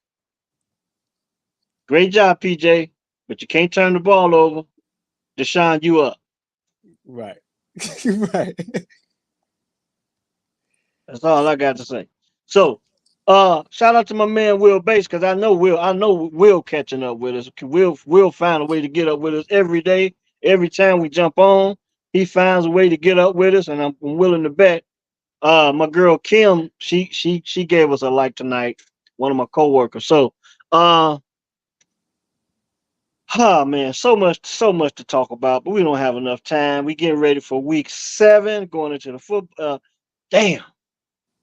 Great job, PJ, but you can't turn the ball over. Deshaun, you up. Right. Right. That's all I got to say. So, shout out to my man Will Bates because I know Will catching up with us. Will find a way to get up with us every day. Every time we jump on, he finds a way to get up with us, and I'm willing to bet. My girl Kim, she gave us a like tonight. One of my coworkers. So, Uh, man, so much to talk about, but we don't have enough time. We getting ready for week 7, going into the football. Damn,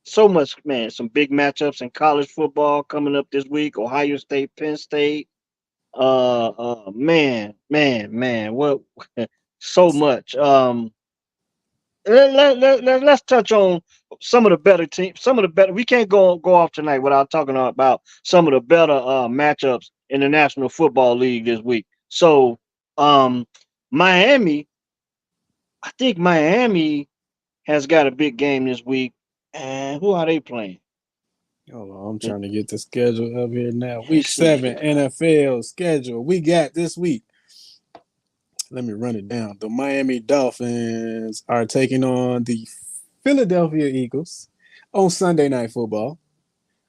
so much, man. Some big matchups in college football coming up this week. Ohio State, Penn State. Man, what? So much. Let's touch on some of the better teams. Some of the better. We can't go off tonight without talking about some of the better matchups in the National Football League this week. So, um, Miami. I think Miami has got a big game this week. And who are they playing? Hold on, I'm Let- trying to get the schedule up here now. me Week see 7 here. NFL schedule. We got this week. Let me run it down. The Miami Dolphins are taking on the Philadelphia Eagles on Sunday Night Football.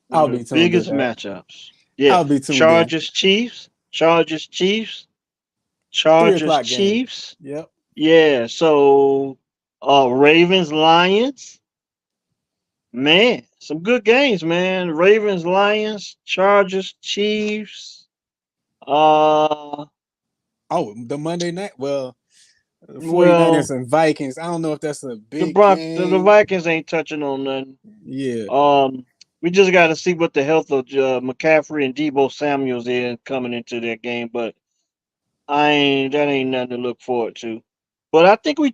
One I'll of the be tuned in. biggest matchups. Yeah, I'll be tuned in. Chargers Chiefs. Chargers Chiefs. 3 o'clock Chargers game. Chiefs. Yep. Yeah, so Ravens Lions, man, some good games, man. Ravens Lions, Chargers Chiefs, uh Oh, the Monday night. Well, the 49ers well, and Vikings. I don't know if that's a the big the game. Vikings ain't touching on nothing. Yeah. Um we just got to see what the health of McCaffrey and Debo Samuels is coming into that game, but that ain't nothing to look forward to. But I think we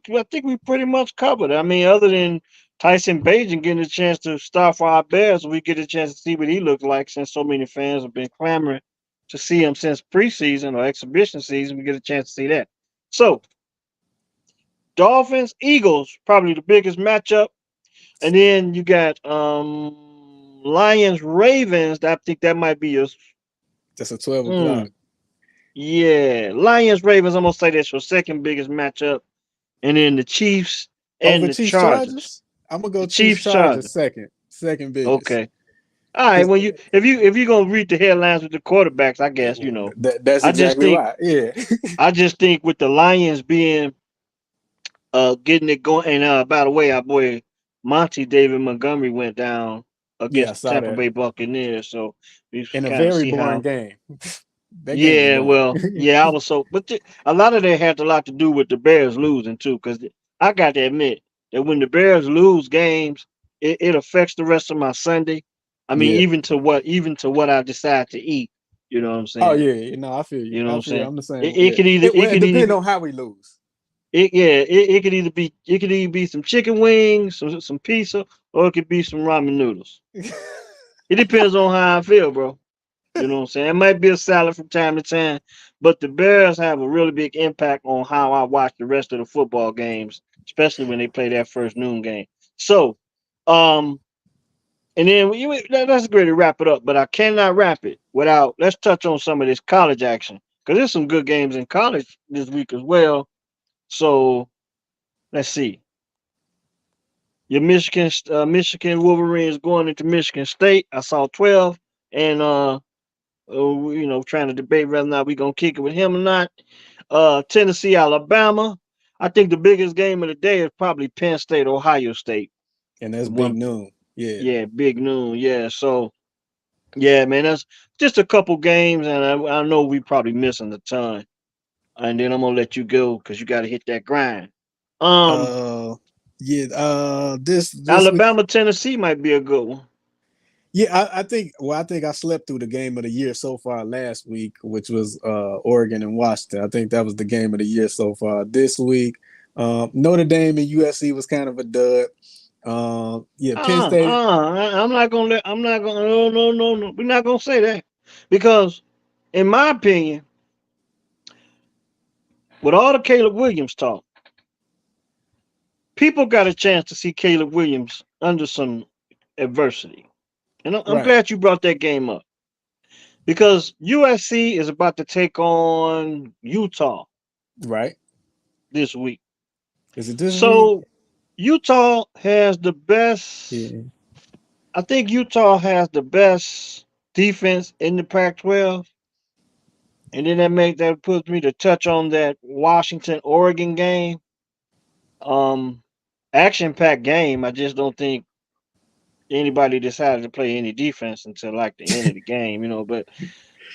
pretty much covered. I mean, other than Tyson Bagent getting a chance to start for our Bears, we get a chance to see what he looks like since so many fans have been clamoring to see him since preseason or exhibition season. We get a chance to see that. So Dolphins, Eagles, probably the biggest matchup. And then you got Lions, Ravens. I think that might be a That's a 12 o'clock. mm, yeah. Lions, Ravens, I'm gonna say that's your second biggest matchup. And then the Chiefs and Over the Chiefs Chargers. Chargers? I'm gonna go The Chiefs Chiefs Chargers Chargers. second. Second biggest. Okay. All right. Because Well, if you gonna read the headlines with the quarterbacks, I guess that's I just exactly think why. Yeah. I just think with the Lions being getting it going, and by the way, our boy Monty David Montgomery went down Yeah, I against the saw Tampa that. Bay Buccaneers, so we In a kind of very see boring how. game. That game was Yeah, boring. well, yeah, I was so, but a lot of that had a lot to do with the Bears losing too, because I got to admit that when the Bears lose games, it affects the rest of my Sunday. I mean, Yeah. even to what I decide to eat. You know what I'm Oh saying? yeah, yeah, no, I feel you. You know what I I'm feel you. saying? I'm the same. It, it Yeah. could either It it well, it could either depends be on how we lose. it could either be some chicken wings, some pizza, or it could be some ramen noodles. It depends on how I feel, bro. You know what I'm saying? It might be a salad from time to time, but the Bears have a really big impact on how I watch the rest of the football games, especially when they play that first noon game. So, um, and then that's great to wrap it up, but I cannot wrap it without let's touch on some of this college action because there's some good games in college this week as well. So let's see. Your Michigan Wolverines going into Michigan State. I saw 12, and trying to debate whether or not we're gonna kick it with him or not. Tennessee, Alabama. I think the biggest game of the day is probably Penn State, Ohio State. And that's The big one, noon. Yeah. yeah, big noon. Yeah, so yeah, man, that's just a couple games, and I know we probably missing a ton. And then I'm gonna let you go because you got to hit that grind. Um, Uh yeah, this week. Alabama, Tennessee might be a good one. Yeah, I think I slept through the game of the year so far last week, which was Oregon and Washington. I think that was the game of the year so far. This week, Notre Dame and USC was kind of a dud. Yeah, Penn State. I'm not gonna. No, no, no, no. We're not gonna say that because, in my opinion, with all the Caleb Williams talk, people got a chance to see Caleb Williams under some adversity, and I'm Right, glad you brought that game up because USC is about to take on Utah right. this week. Is it this week? So Utah has the best. Yeah. I think Utah has the best defense in the Pac-12. And then that puts me to touch on that Washington Oregon game. Um, Action packed game. I just don't think anybody decided to play any defense until like the end of the game. But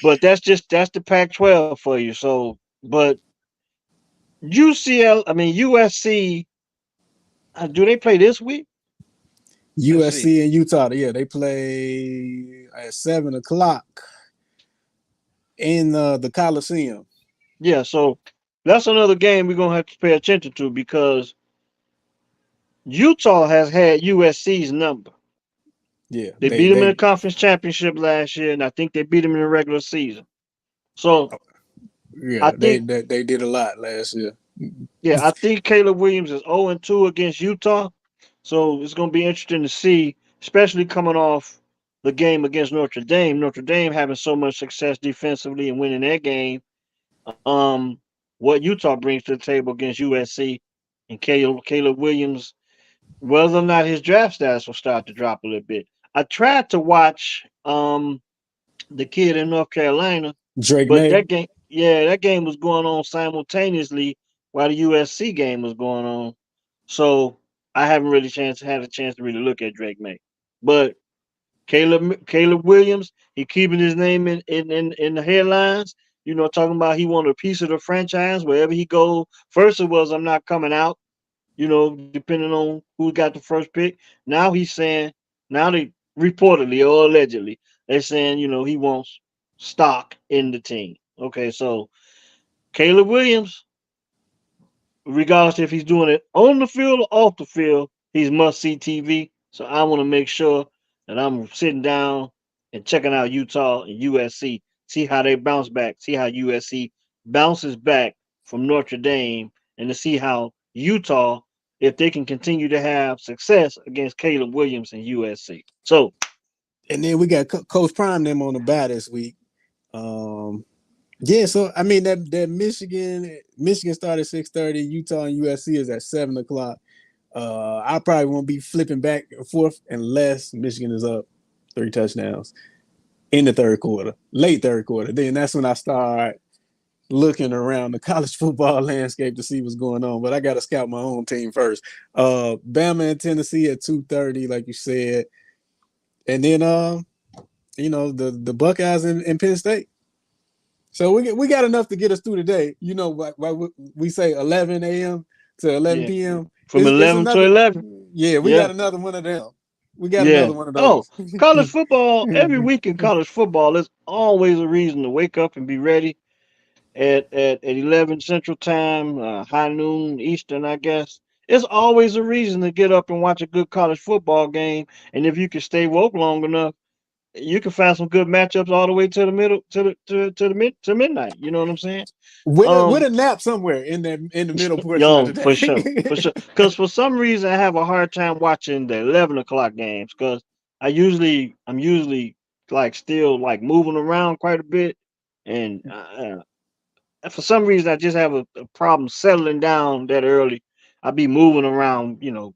But that's the Pac-12 for you. So, but UCL, I mean USC, do they play this week? Let's see. USC and Utah, yeah, they play at 7 o'clock in the Coliseum. Yeah, so that's another game we're gonna have to pay attention to because Utah has had USC's number. Yeah, They they beat them in they the conference championship last year, and I think they beat them in the regular season. So I yeah they, think, they they did a lot last year. yeah, I think Caleb Williams is 0-2 against Utah. So it's going to be interesting to see, especially coming off the game against Notre Dame. Notre Dame having so much success defensively and winning that game. What Utah brings to the table against USC and Caleb Williams, whether or not his draft status will start to drop a little bit. I tried to watch the kid in North Carolina, Drake but May. that game, yeah, that game was going on simultaneously while the USC game was going on. So I haven't really had a chance to really look at Drake May. But Caleb Williams, he keeping his name in the headlines. You know, talking about he wanted a piece of the franchise wherever he goes. First it was I'm not coming out, you know, depending on who got the first pick. Now he's saying, now they reportedly or allegedly, they're saying, you know, he wants stock in the team. Okay, so Caleb Williams, regardless if he's doing it on the field or off the field, he's must see TV. So I want to make sure that I'm sitting down and checking out Utah and USC, see how they bounce back, see how USC bounces back from Notre Dame, and to see how Utah, if they can continue to have success against Caleb Williams and USC. So, And then we got Coach Prime them on the bye this week. Um, yeah, so I mean that Michigan started 6:30, Utah and USC is at 7 o'clock. I probably won't be flipping back and forth unless Michigan is up 3 touchdowns in the third quarter, late third quarter. Then that's when I start looking around the college football landscape to see what's going on. But I got to scout my own team first. Bama and Tennessee at 2:30, like you said, and then the Buckeyes and Penn State. So we got enough to get us through today. You know, like we say 11 a.m. to 11 yeah, p.m. from It's 11 to another. 11. Yeah, we got Yeah, another one of them. We got yeah. another one of Oh, those. college football, every week in college football, there's always a reason to wake up and be ready at 11 Central Time, high noon Eastern, I guess. It's always a reason to get up and watch a good college football game. And if you can stay woke long enough, you can find some good matchups all the way to the middle to the to midnight. You know what I'm saying? With Um, a nap somewhere in the middle portion of Yo, the for sure, for day. sure. Because for some reason I have a hard time watching the 11 o'clock games because I'm usually like still like moving around quite a bit, and for some reason I just have a problem settling down that early. I be moving around, you know,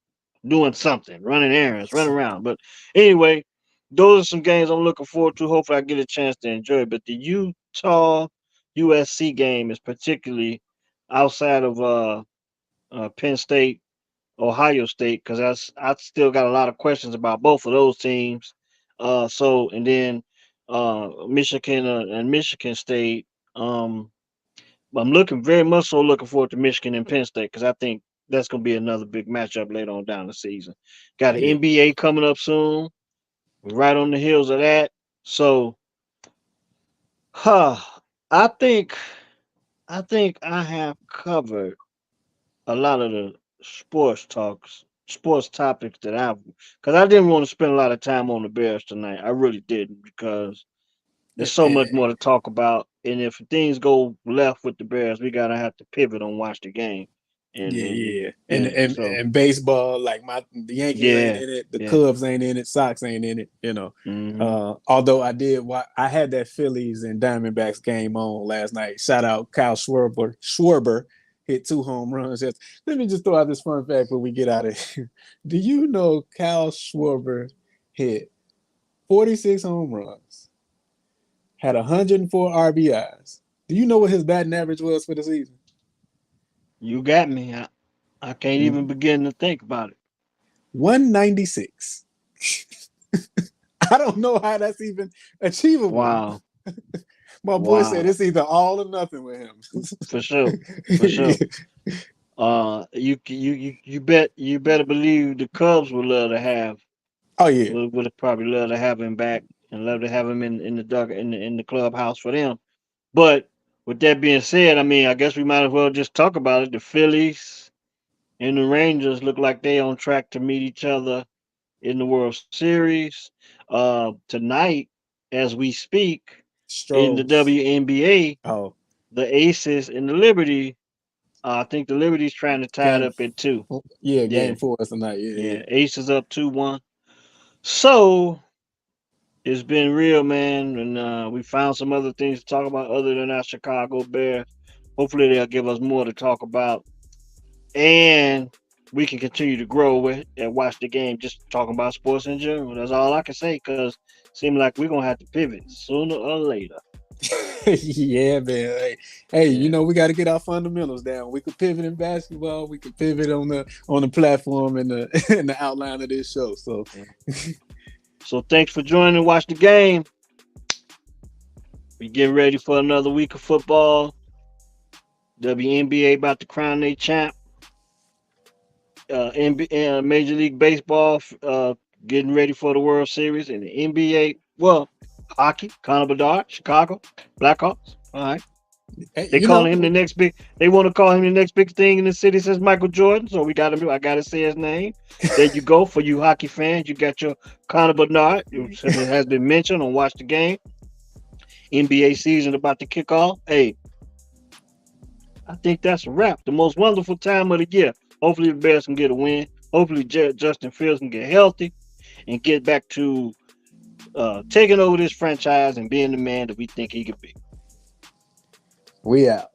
doing something, running errands, running around. But anyway, those are some games I'm looking forward to. Hopefully I get a chance to enjoy it. But the Utah USC game is particularly outside of Penn State, Ohio State, because I still got a lot of questions about both of those teams. So and then Michigan and Michigan State. I'm looking very much so looking forward to Michigan and Penn State because I think that's going to be another big matchup later on down the season. Got an Yeah, NBA coming up soon. We're right on the heels of that. So, huh, I think I have covered a lot of the sports topics that I've because I didn't want to spend a lot of time on the Bears tonight. I really didn't because there's so much more to talk about. And if things go left with the Bears, we gotta have to pivot on watch the game. And yeah, and, yeah. and, And and and so and baseball, like the Yankees ain't yeah, in it, the yeah. Cubs ain't in it, Sox ain't in it. You know, Hmm. although I had that Phillies and Diamondbacks game on last night. Shout out Kyle Schwarber. Schwarber hit 2 home runs. Yes. Let me just throw out this fun fact before we get out of here. Do you know Kyle Schwarber hit 46 home runs, had 104 RBIs? Do you know what his batting average was for the season? You got me. I can't even begin to think about it. 196. I don't know how that's even achievable. Wow. My boy said Wow, it's either all or nothing with for sure, for him. sure. You better believe the Cubs would love to have Oh yeah, would probably love to have him back and love to have him in the duck in the clubhouse for them. But with that being said, I mean, I guess we might as well just talk about it. The Phillies and the Rangers look like they on track to meet each other in the World Series. Tonight, as we speak, in the Stros. WNBA, Oh, the Aces and the Liberty. I think the Liberty's trying to tie it game. up at two. Yeah, Yeah, game 4 is tonight. Yeah, yeah. yeah. Aces up 2-1. So it's been real, man, and we found some other things to talk about other than our Chicago Bears. Hopefully, they'll give us more to talk about, and we can continue to grow with and watch the game. Just talking about sports in general. That's all I can say. Cause seems like we're gonna have to pivot sooner or later. Yeah, man. Hey, Yeah. we got to get our fundamentals down. We could pivot in basketball. We could pivot on the platform and the in the outline of this show. So, Yeah. So thanks for joining. Watch the game. We getting ready for another week of football. WNBA about to crown their champ. Major League Baseball getting ready for the World Series, and the NBA. Well, hockey. Connor Bedard, Chicago Blackhawks. All right. hey, They calling him the next big. They want to call him the next big thing in the city since Michael Jordan. So we got to. I got to say his name. There you go for you hockey fans. You got your Connor Bedard. It has been mentioned on Watch the Game. NBA season about to kick off. Hey, I think that's a wrap. The most wonderful time of the year. Hopefully the Bears can get a win. Hopefully Justin Fields can get healthy and get back to taking over this franchise and being the man that we think he could be. we out.